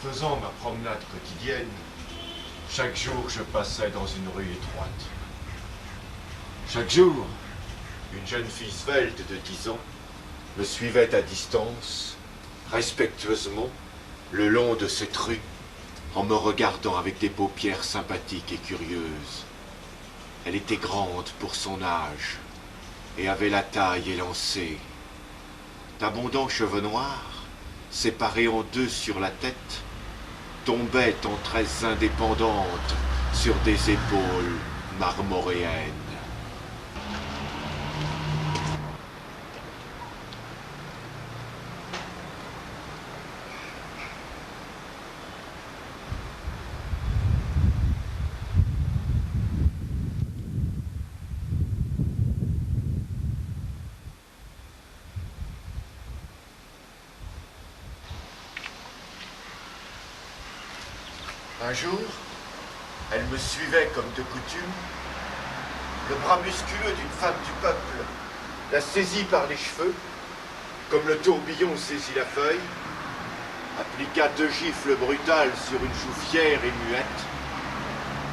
Faisant ma promenade quotidienne, chaque jour je passais dans une rue étroite. Chaque jour, une jeune fille svelte de 10 ans me suivait à distance, respectueusement, le long de cette rue, en me regardant avec des paupières sympathiques et curieuses. Elle était grande pour son âge et avait la taille élancée. D'abondants cheveux noirs, séparés en deux sur la tête, tombaient en tresses indépendantes sur des épaules marmoréennes. Un jour, elle me suivait comme de coutume. Le bras musculeux d'une femme du peuple la saisit par les cheveux, comme le tourbillon saisit la feuille, appliqua 2 gifles brutales sur une joue fière et muette,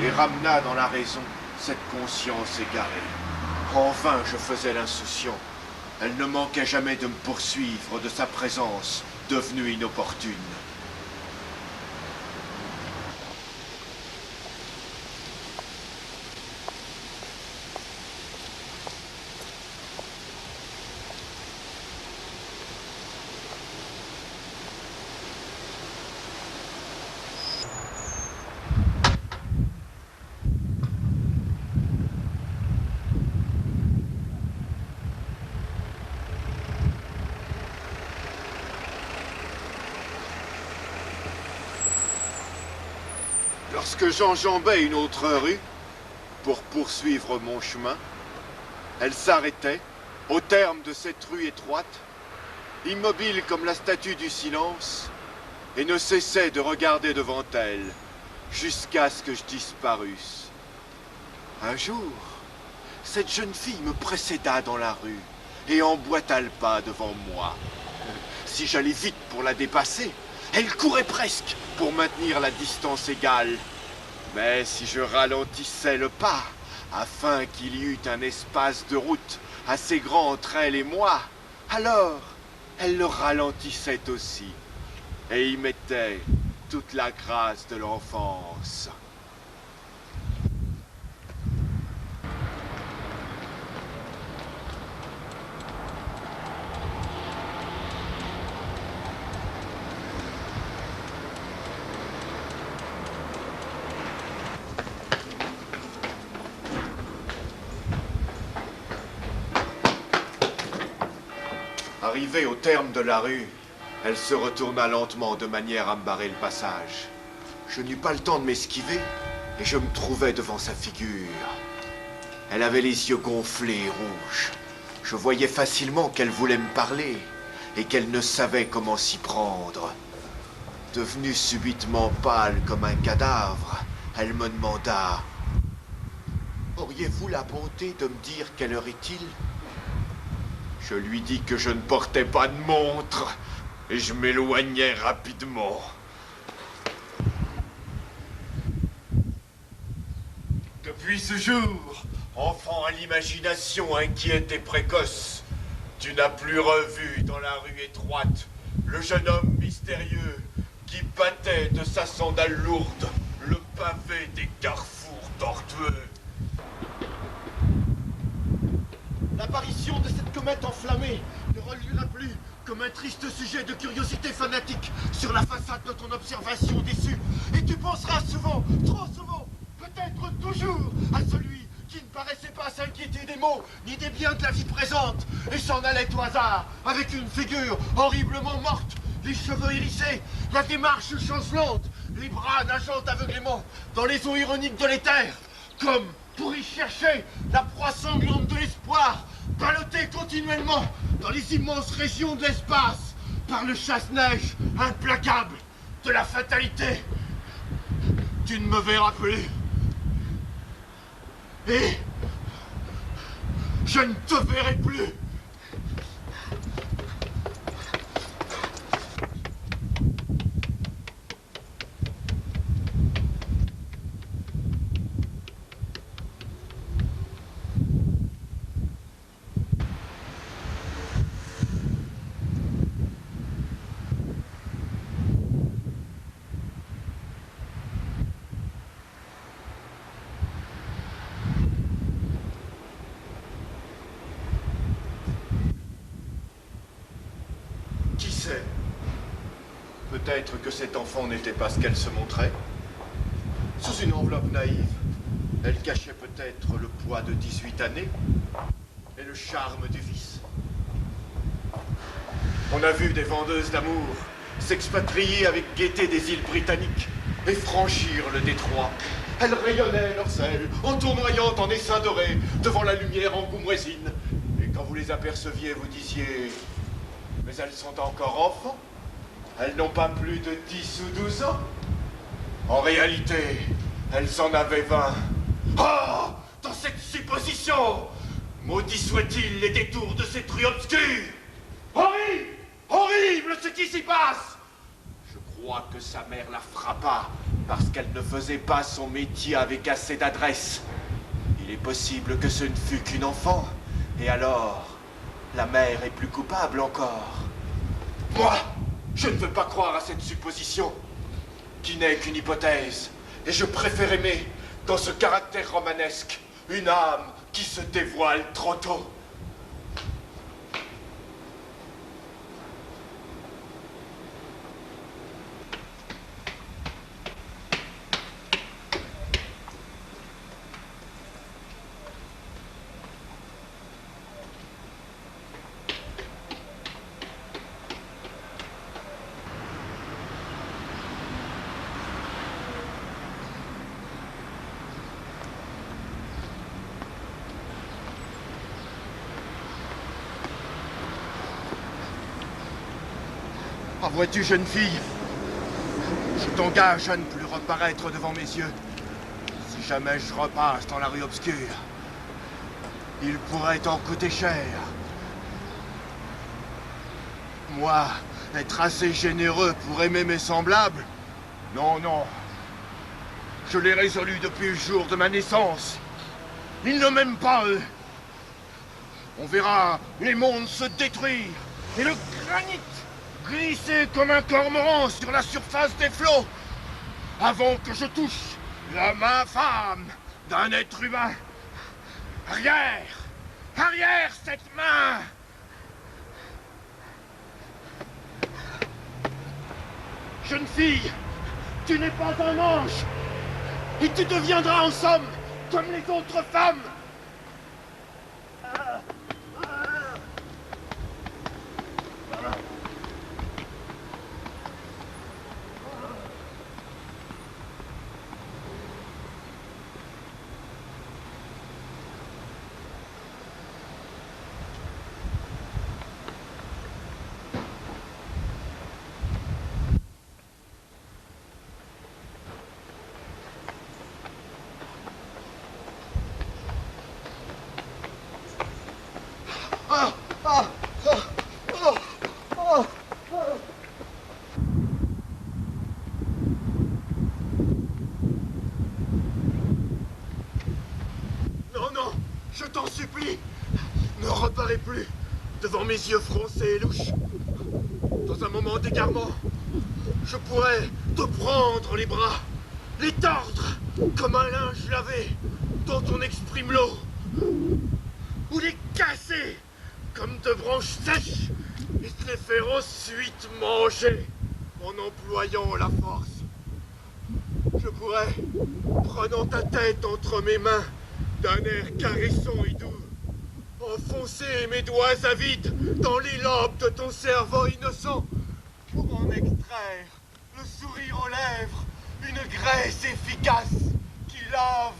et ramena dans la raison cette conscience égarée. En vain je faisais l'insouciant. Elle ne manquait jamais de me poursuivre de sa présence devenue inopportune. Lorsque j'enjambais une autre rue pour poursuivre mon chemin, elle s'arrêtait au terme de cette rue étroite, immobile comme la statue du silence, et ne cessait de regarder devant elle jusqu'à ce que je disparusse. Un jour, cette jeune fille me précéda dans la rue et emboîta le pas devant moi. Si j'allais vite pour la dépasser, elle courait presque pour maintenir la distance égale. Mais si je ralentissais le pas, afin qu'il y eût un espace de route assez grand entre elle et moi, alors elle le ralentissait aussi, et y mettait toute la grâce de l'enfance. Arrivée au terme de la rue, elle se retourna lentement de manière à me barrer le passage. Je n'eus pas le temps de m'esquiver et je me trouvais devant sa figure. Elle avait les yeux gonflés et rouges. Je voyais facilement qu'elle voulait me parler et qu'elle ne savait comment s'y prendre. Devenue subitement pâle comme un cadavre, elle me demanda « Auriez-vous la bonté de me dire quelle heure est-il » Je lui dis que je ne portais pas de montre et je m'éloignais rapidement. Depuis ce jour, enfant à l'imagination inquiète et précoce, tu n'as plus revu dans la rue étroite le jeune homme mystérieux qui battait de sa sandale lourde le pavé des carrefours tortueux. L'apparition de cette comète enflammée ne reluira plus comme un triste sujet de curiosité fanatique sur la façade de ton observation déçue. Et tu penseras souvent, trop souvent, peut-être toujours, à celui qui ne paraissait pas s'inquiéter des maux ni des biens de la vie présente et s'en allait au hasard avec une figure horriblement morte, les cheveux hérissés, la démarche chancelante, les bras nageant aveuglément dans les eaux ironiques de l'éther, comme pour y chercher la proie sanglante de l'espoir, ballottée continuellement dans les immenses régions de l'espace, par le chasse-neige implacable de la fatalité. Tu ne me verras plus. Et je ne te verrai plus. peut-être que cet enfant n'était pas ce qu'elle se montrait. Sous une enveloppe naïve, elle cachait peut-être le poids de 18 années et le charme du vice. On a vu des vendeuses d'amour s'expatrier avec gaieté des îles britanniques et franchir le détroit. Elles rayonnaient leurs ailes en tournoyant en essaims dorés devant la lumière en goumoisine. Et quand vous les aperceviez, vous disiez « Mais elles sont encore enfants. Elles n'ont pas plus de 10 ou 12 ans. » En réalité, elles en avaient 20. Oh, dans cette supposition, maudit soit-il les détours de cette rue obscure. Horrible, horrible ce qui s'y passe. Je crois que sa mère la frappa parce qu'elle ne faisait pas son métier avec assez d'adresse. Il est possible que ce ne fût qu'une enfant. Et alors, la mère est plus coupable encore. Moi, je ne veux pas croire à cette supposition, qui n'est qu'une hypothèse. Et je préfère aimer, dans ce caractère romanesque, une âme qui se dévoile trop tôt. Ah, vois-tu, jeune fille, je t'engage à ne plus reparaître devant mes yeux. Si jamais je repasse dans la rue obscure, il pourrait t'en coûter cher. Moi, être assez généreux pour aimer mes semblables? Non, non. Je l'ai résolu depuis le jour de ma naissance. Ils ne m'aiment pas, eux. On verra les mondes se détruire et le granit glisser comme un cormoran sur la surface des flots, avant que je touche la main infâme d'un être humain. Arrière! Arrière, cette main! Jeune fille, tu n'es pas un ange, et tu deviendras en somme comme les autres femmes. Non, non, je t'en supplie, ne reparais plus devant mes yeux froncés et louches. Dans un moment d'égarement, je pourrais te prendre les bras, les tordre comme un linge lavé dont on exprime l'eau, ou les casser comme de branches sèches et te les faire ensuite manger en employant la force. Je pourrais, prenant ta tête entre mes mains d'un air caressant et doux, enfoncer mes doigts avides dans les lobes de ton cerveau innocent pour en extraire le sourire aux lèvres, une graisse efficace qui lave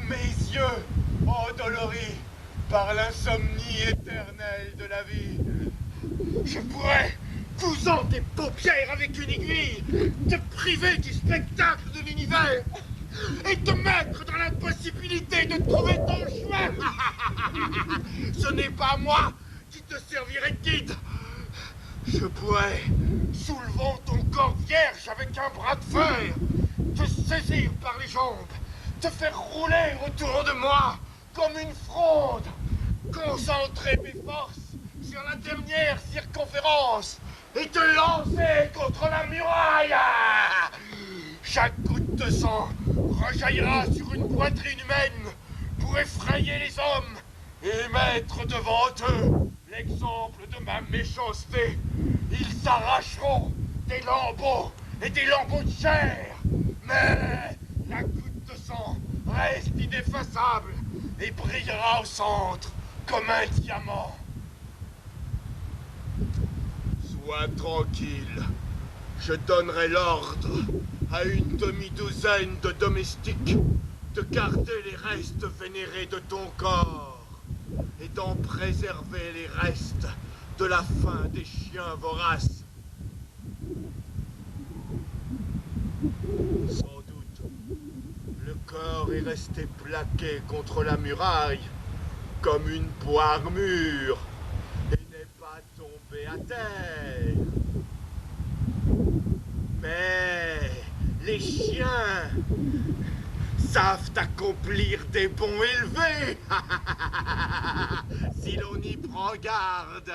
mes yeux endoloris par l'insomnie éternelle de la vie. Je pourrais, cousant tes paupières avec une aiguille, te priver du spectacle de l'univers et te mettre dans l'impossibilité de trouver ton chemin. Ce n'est pas moi qui te servirai de guide. Je pourrais, soulevant ton corps vierge avec un bras de fer, te saisir par les jambes, te faire rouler autour de moi comme une fronde, concentrer mes forces sur la dernière circonférence et te lancer contre la muraille. Chaque goutte de sang rejaillira sur une poitrine humaine pour effrayer les hommes et mettre devant eux l'exemple de ma méchanceté. Ils s'arracheront des lambeaux et des lambeaux de chair. Mais la goutte de sang reste ineffaçable et brillera au centre comme un diamant. Sois tranquille. Je donnerai l'ordre à une demi-douzaine de domestiques de garder les restes vénérés de ton corps et d'en préserver les restes de la faim des chiens voraces. Sans doute, le corps est resté plaqué contre la muraille comme une poire mûre et n'est pas tombé à terre. Mais les chiens savent accomplir des bonds élevés si l'on y prend garde.